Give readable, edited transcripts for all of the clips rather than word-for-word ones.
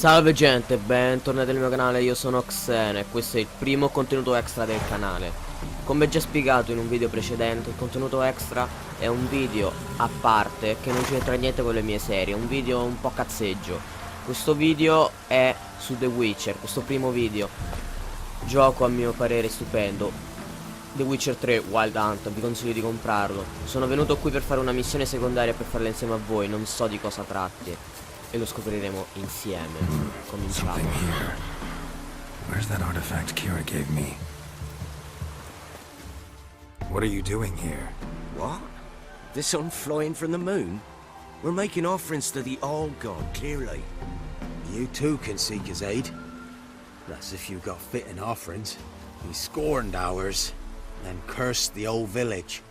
Salve gente, bentornati nel mio canale, io sono Xeno e questo è il primo contenuto extra del canale. Come già spiegato in un video precedente, il contenuto extra è un video a parte che non c'entra niente con le mie serie, un video un po' cazzeggio. Questo video è su The Witcher, questo primo video. Gioco a mio parere stupendo. The Witcher 3 Wild Hunt, vi consiglio di comprarlo. Sono venuto qui per fare una missione secondaria per farla insieme a voi, non so di cosa tratti. E lo scopriremo insieme. Cominciamo. Something here. Where's that artifact Kira gave me? What are you doing here? What? The sun flying from the moon? We're making offerings to the All-God, clearly. You too can seek his aid. That's if you got fitting offerings. He scorned ours, then cursed the old village.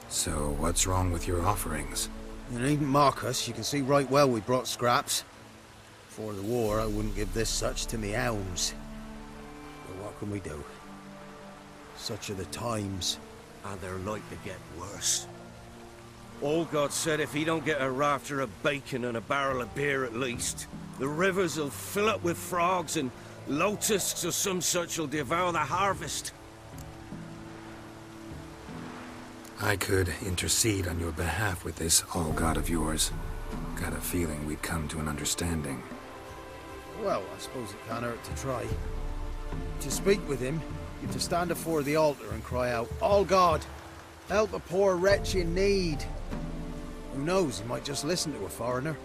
So, what's wrong with your offerings? You needn't mock us, you can see right well we brought scraps. Before the war, I wouldn't give this such to me elms. But what can we do? Such are the times. And they're like to get worse. All-God said if he don't get a rafter of bacon and a barrel of beer at least, the rivers will fill up with frogs and locusts or some such will devour the harvest. I could intercede on your behalf with this all-god of yours. Got a feeling we'd come to an understanding. Well, I suppose it can't hurt to try. To speak with him, you have to stand before the altar and cry out, "All God, help a poor wretch in need." Who knows, he might just listen to a foreigner.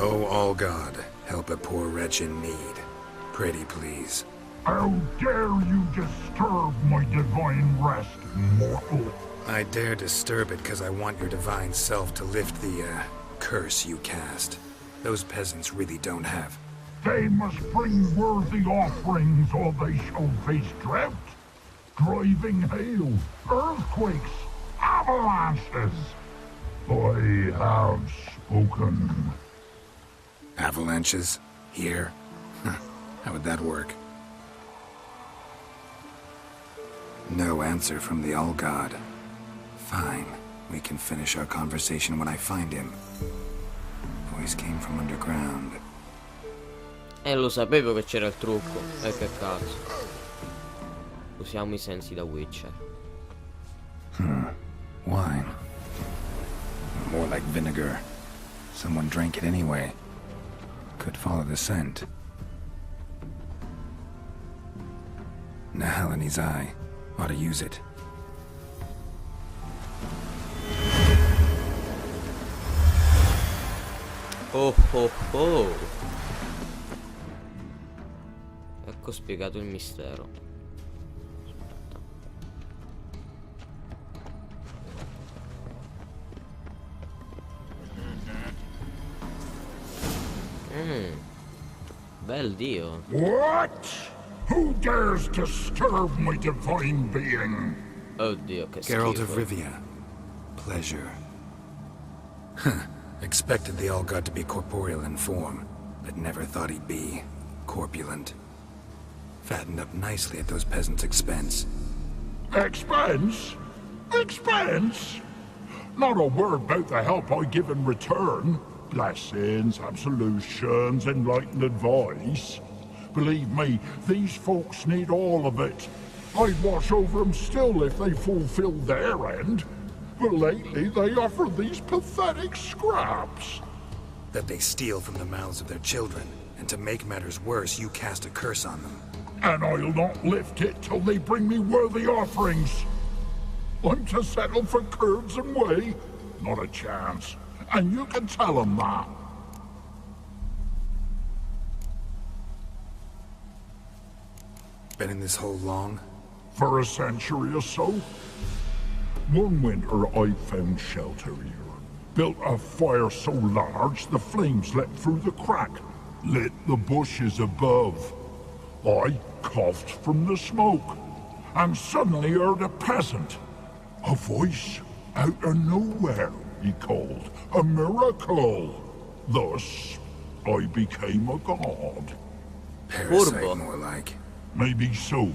Oh, all-god, help a poor wretch in need. Pretty please. How dare you disturb my divine rest, mortal? I dare disturb it because I want your divine self to lift the, curse you cast. Those peasants really don't have. They must bring worthy offerings or they shall face drought, driving hail, earthquakes, avalanches. I have spoken. Avalanches? Here? How would that work? No answer from the All-God. Fine. We can finish our conversation when I find him. Voice came from underground. Lo sapevo che c'era il trucco. E che cazzo. Usiamo i sensi da Witcher. Wine. More like vinegar. Someone drank it anyway. Could follow the scent. Nahalane's eye. Ought to use it. Oh oh oh. Ecco spiegato il mistero. Bel dio. What? Who dares disturb my divine being? Oddio che Geralt of schifo. Rivia. Pleasure. Expected the All-God to be corporeal in form, but never thought he'd be corpulent. Fattened up nicely at those peasants' expense. Expense? Expense? Not a word about the help I give in return. Blessings, absolutions, enlightened advice. Believe me, these folks need all of it. I'd watch over them still if they fulfilled their end. But lately they offer these pathetic scraps. That they steal from the mouths of their children, and to make matters worse, you cast a curse on them. And I'll not lift it till they bring me worthy offerings. I'm to settle for curds and whey? Not a chance. And you can tell them that. Been in this hole long? For a century or so. One winter I found shelter here. Built a fire so large the flames leapt through the crack, lit the bushes above. I coughed from the smoke, and suddenly heard a peasant. A voice out of nowhere, he called. A miracle. Thus, I became a god. Parasite, Furbo. more like. Maybe so.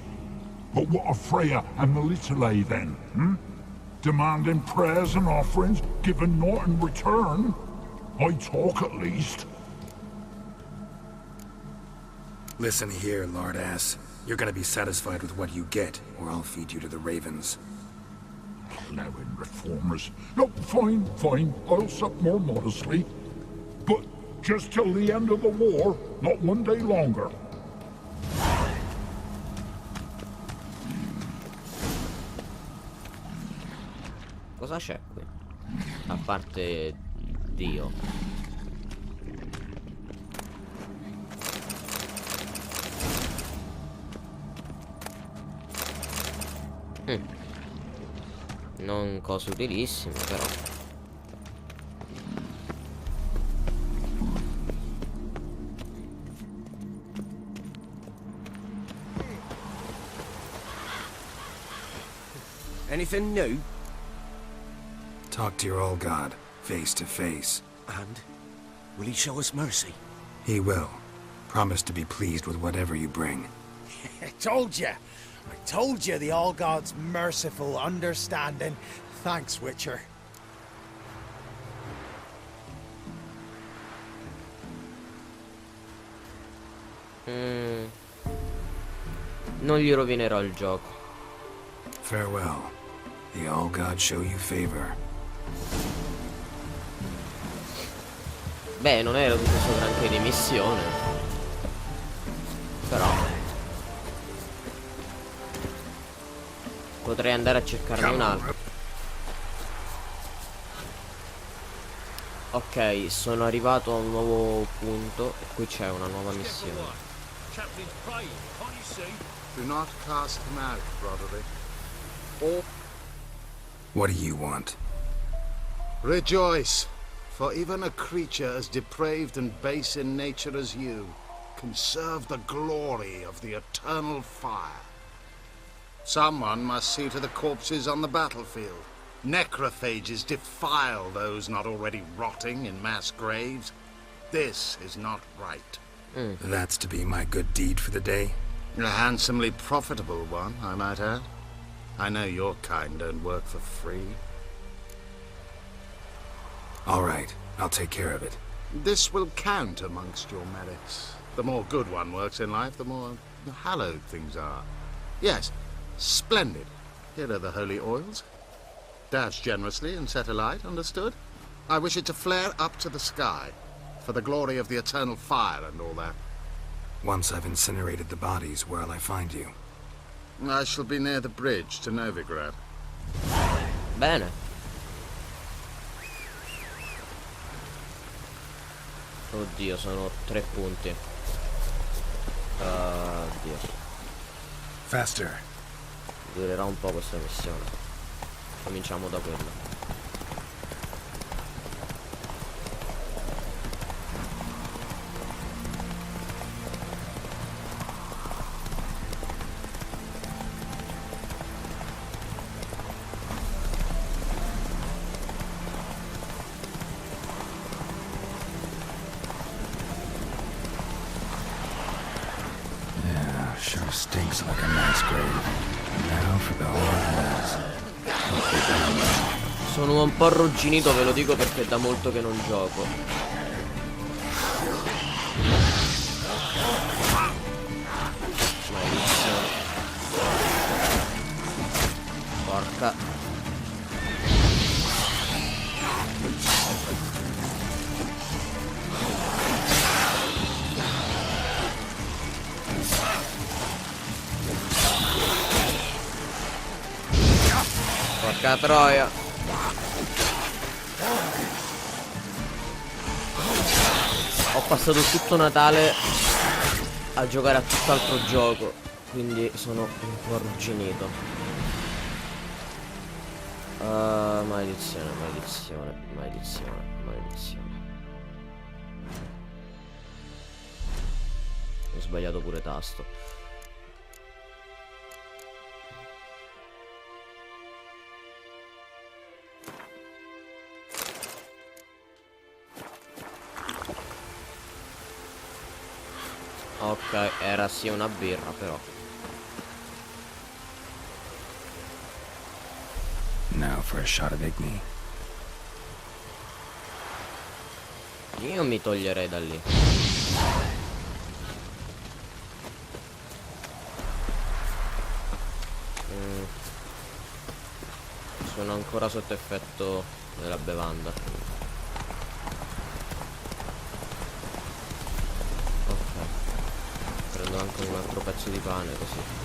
But what of Freya and the Little then, Demanding prayers and offerings, given naught in return? I talk at least. Listen here, Lord Ass. You're gonna be satisfied with what you get, or I'll feed you to the ravens. Plowing reformers. No, fine, fine. I'll sup more modestly. But just till the end of the war, not one day longer. Cosa c'è qui? A parte Dio. Non cose utilissime, però. Anything new? Talk to your old god, face to face. And? Will he show us mercy? He will. Promise to be pleased with whatever you bring. I told you! I told you the All God's merciful, understanding. Thanks, Witcher. Non gli rovinerò il gioco. Farewell. The All God show you favor. Beh, non era tutto questo granché di missione. Però potrei andare a cercarne un altro. Ok, sono arrivato a un nuovo punto e qui c'è una nuova missione. Do not cast him out, brotherly. What do you want? Rejoice, for even a creature as depraved and base in nature as you can serve the glory of the eternal fire. Someone must see to the corpses on the battlefield. Necrophages defile those not already rotting in mass graves. This is not right. That's to be my good deed for the day? A handsomely profitable one, I might add. I know your kind don't work for free. All right, I'll take care of it. This will count amongst your merits. The more good one works in life, the more hallowed things are. Yes, splendid. Here are the holy oils. Dash generously and set alight, understood? I wish it to flare up to the sky, for the glory of the eternal fire and all that. Once I've incinerated the bodies, where'll I find you? I shall be near the bridge to Novigrad. Bene. Oddio, sono 3 punti. Oddio. Faster. Durerà un po' questa missione. Cominciamo da quella. Sure stinks like a mass grave. Now for the horrors. Sono un po' arrugginito, ve lo dico perché è da molto che non gioco. Malissimo. Porca. Porca troia. Ho passato tutto Natale a giocare a tutt'altro gioco, quindi sono un po' arrugginito. Maledizione, maledizione, maledizione, maledizione. Ho sbagliato pure tasto. Ok, era sì una birra però. Now for a shot of Igni. Io mi toglierei da lì. Sono ancora sotto effetto della bevanda. Ok. Prendo anche un altro pezzo di pane così.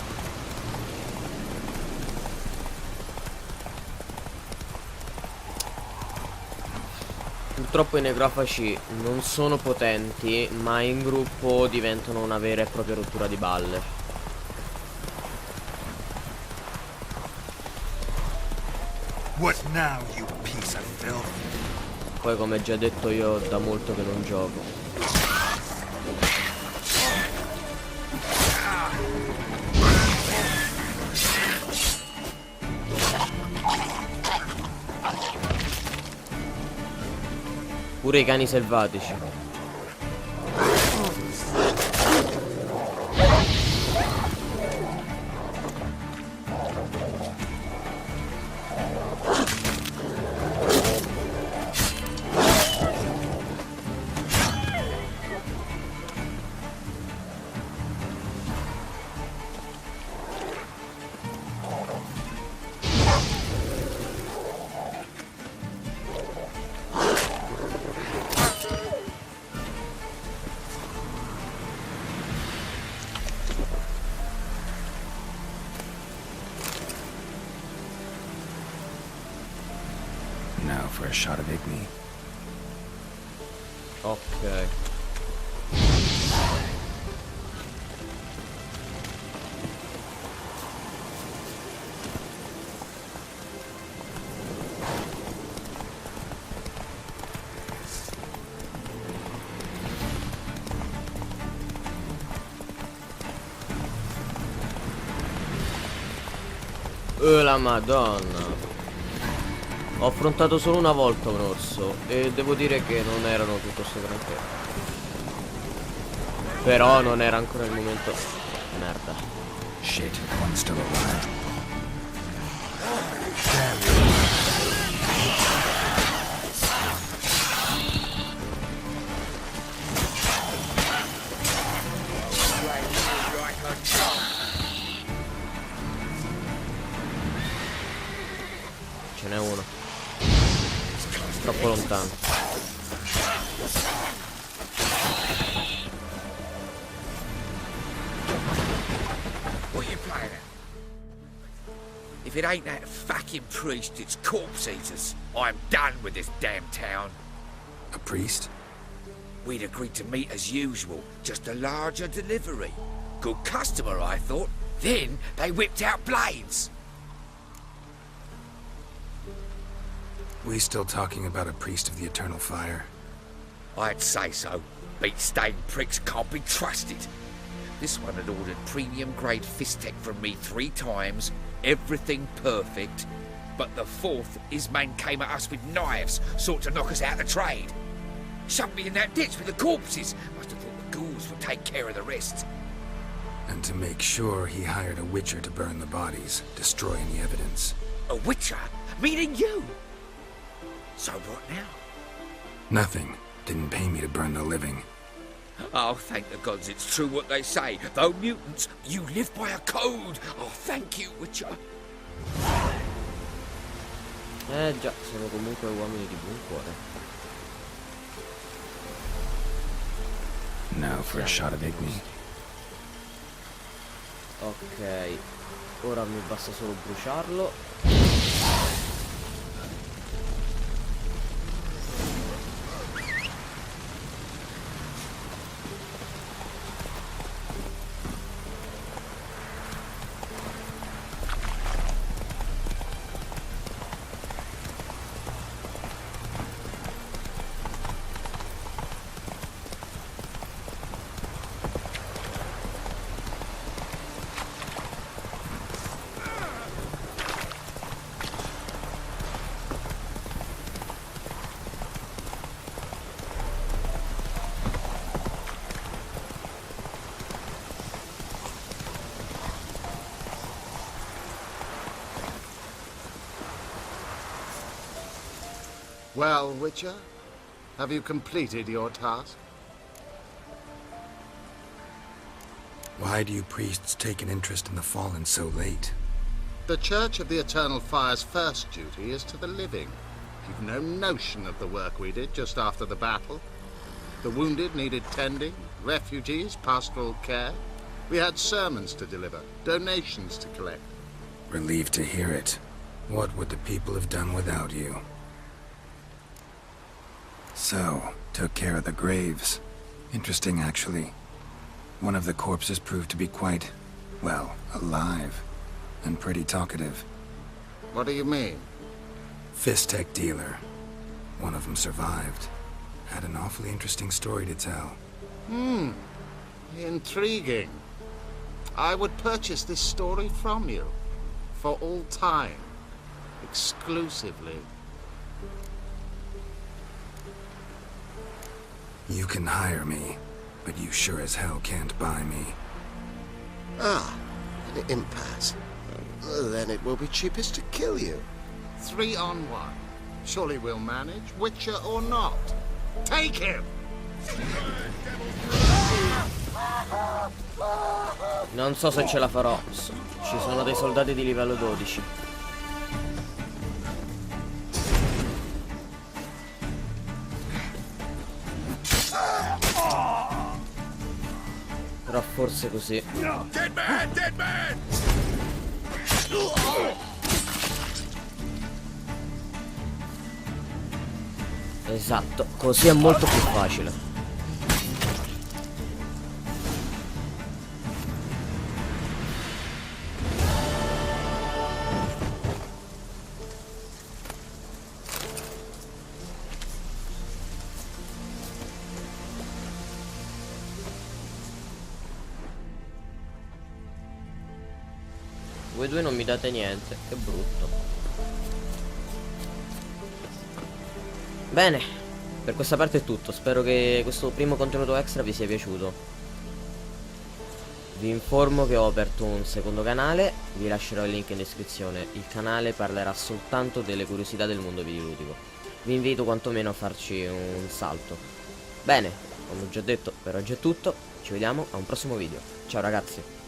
Purtroppo i necrofaci non sono potenti, ma in gruppo diventano una vera e propria rottura di balle. What now, you piece of filth? Poi come già detto io da molto che non gioco. Pure i cani selvatici. Now for a shot of Igni. Ok. La Madonna. Ho affrontato solo una volta un orso e devo dire che non erano tutto sto granché. Però non era ancora il momento. Merda. Shit, one's still alive. Ce n'è uno. Troppo lontano. What are you playing at? If it ain't that fucking priest, it's corpse eaters. I'm done with this damn town. A priest? We'd agreed to meet as usual, just a larger delivery. Good customer, I thought. Then they whipped out blades. We still talking about a priest of the eternal fire? I'd say so. Beat-stained pricks can't be trusted. This one had ordered premium-grade fist-tech from me 3 times, everything perfect. But the 4th, his men came at us with knives, sought to knock us out of trade. Shoved me in that ditch with the corpses. Must have thought the ghouls would take care of the rest. And to make sure, he hired a witcher to burn the bodies, destroy any evidence. A witcher? Meaning you? So what now? Nothing. Didn't pay me to burn the living. Oh, thank the gods it's true what they say. Though mutants, you live by a code. Oh, thank you, Witcher. Già, sono comunque uomini di buon cuore. Now for a shot of Igni. Ok. Ora mi basta solo bruciarlo. Well, Witcher, have you completed your task? Why do you priests take an interest in the fallen so late? The Church of the Eternal Fire's first duty is to the living. You've no notion of the work we did just after the battle. The wounded needed tending, refugees, pastoral care. We had sermons to deliver, donations to collect. Relieved to hear it. What would the people have done without you? So, took care of the graves. Interesting, actually. One of the corpses proved to be quite, well, alive. And pretty talkative. What do you mean? Fistech dealer. One of them survived. Had an awfully interesting story to tell. Intriguing. I would purchase this story from you. For all time. Exclusively. You can hire me, but you sure as hell can't buy me. Ah, an impasse. Then it will be cheapest to kill you. 3 on 1. Surely we'll manage, Witcher or not. Take him! Non so se ce la farò. Ci sono dei soldati di livello 12. Però forse così. Dead man! Dead man! Esatto, così è molto più facile. Voi due non mi date niente, che brutto. Bene, per questa parte è tutto. Spero che questo primo contenuto extra vi sia piaciuto. Vi informo che ho aperto un secondo canale, vi lascerò il link in descrizione. Il canale parlerà soltanto delle curiosità del mondo videoludico. Vi invito quantomeno a farci un salto. Bene, come ho già detto, per oggi è tutto. Ci vediamo a un prossimo video. Ciao ragazzi.